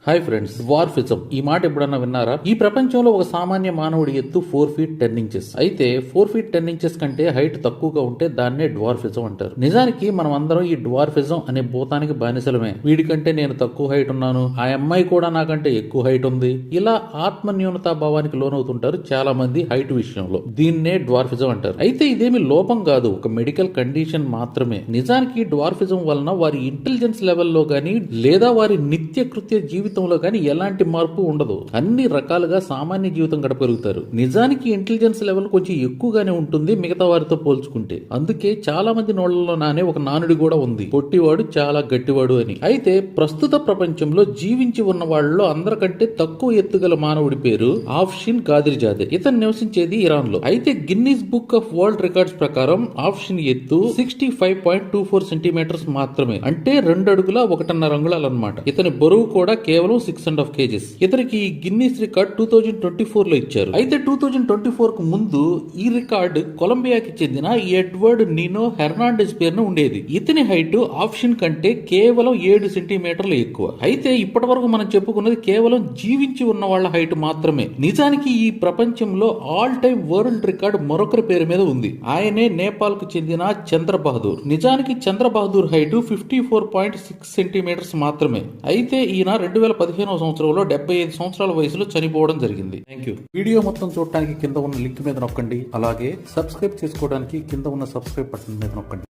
Hi friends, dwarfism ఈ మాట ఎప్పుడన్నా విన్నారా? ఈ ప్రపంచంలో ఒక సామాన్య మానవుడి ఎత్తు 4 feet 10 inches. అయితే 4 feet 10 inches కంటే హైట్ తక్కువగా ఉంటే దాన్నే డ్వార్ఫిజం అంటారు. నిజానికి మనం అందరం ఈ డ్వార్ఫిజం అనే భూతానికి బానిసలమే. వీడికంటే నేను తక్కువ హైట్ ఉన్నాను, ఆ అమ్మాయి కూడా నాకంటే ఎక్కువ హైట్ ఉంది, ఇలా ఆత్మ న్యూనతా భావానికి లోనవుతుంటారు చాలా మంది హైట్ విషయంలో. దీన్నే డ్వార్ఫిజం అంటారు. అయితే ఇదేమి లోపం కాదు, ఒక మెడికల్ కండిషన్ మాత్రమే. నిజానికి డ్వార్ఫిజం వలన వారి ఇంటెలిజెన్స్ లెవెల్లో గానీ లేదా వారి నిత్య కృత్య జీవితంలో కానీ ఎలాంటి మార్పు ఉండదు. అన్ని రకాలుగా సామాన్య జీవితం గడపగలుగుతారు. నిజానికి ఇంటెలిజెన్స్ లెవెల్ కొంచెం ఎక్కువగానే ఉంటుంది మిగతా వారితో పోల్చుకుంటే. అందుకే చాలా మంది నోళ్లలో నానే ఒక నానుడి కూడా ఉంది, పొట్టివాడు చాలా గట్టివాడు అని. అయితే ప్రస్తుత ప్రపంచంలో జీవించి ఉన్న వాళ్ళలో అందరికంటే తక్కువ ఎత్తుగల మానవుడి పేరు ఆఫ్షిన్ గాదిర్జాదే. ఇతను నివసించేది ఇరాన్ లో. అయితే Guinness book of world records ప్రకారం ఆఫ్షిన్ ఎత్తు 65.24 సెంటీమీటర్స్ మాత్రమే, అంటే 2 అడుగుల 1.5 అంగుళాలు అన్నమాట. ఇతని బరువు కూడా కేవలం 6.5 kgs. ఇతనికి గిన్నీస్ రికార్డ్ 2024 లో ఇచ్చారు. అయితే 2024 కు ముందు ఈ రికార్డు కొలంబియాకి చెందిన ఎడ్వర్డ్ నినో హెర్నాండెస్ పేరున ఉండేది. ఇతని హైట్ ఆప్షన్ కంటే కేవలం 7 సెంటీమీటర్లు ఎక్కువ. అయితే ఇప్పటి వరకు మనం చెప్పుకున్నది కేవలం జీవించి ఉన్న వాళ్ళ హైట్ మాత్రమే. నిజానికి ఈ ప్రపంచంలో ఆల్ టైమ్ వరల్డ్ రికార్డ్ మరొకరి పేరు మీద ఉంది. ఆయనే నేపాల్ కు చెందిన చంద్ర బహదూర్. నిజానికి చంద్ర బహదూర్ హైట్ 54.6 సెంటీమీటర్స్ మాత్రమే. అయితే ఈయన 2015వ సంవత్సరంలో 75 సంవత్సరాల వయసులో చనిపోవడం జరిగింది. Thank you. వీడియో మొత్తం చూడటానికి కింద ఉన్న లింక్ మీద నొక్కండి. అలాగే సబ్స్క్రైబ్ చేసుకోవడానికి కింద ఉన్న సబ్స్క్రైబ్ బటన్ మీద నొక్కండి.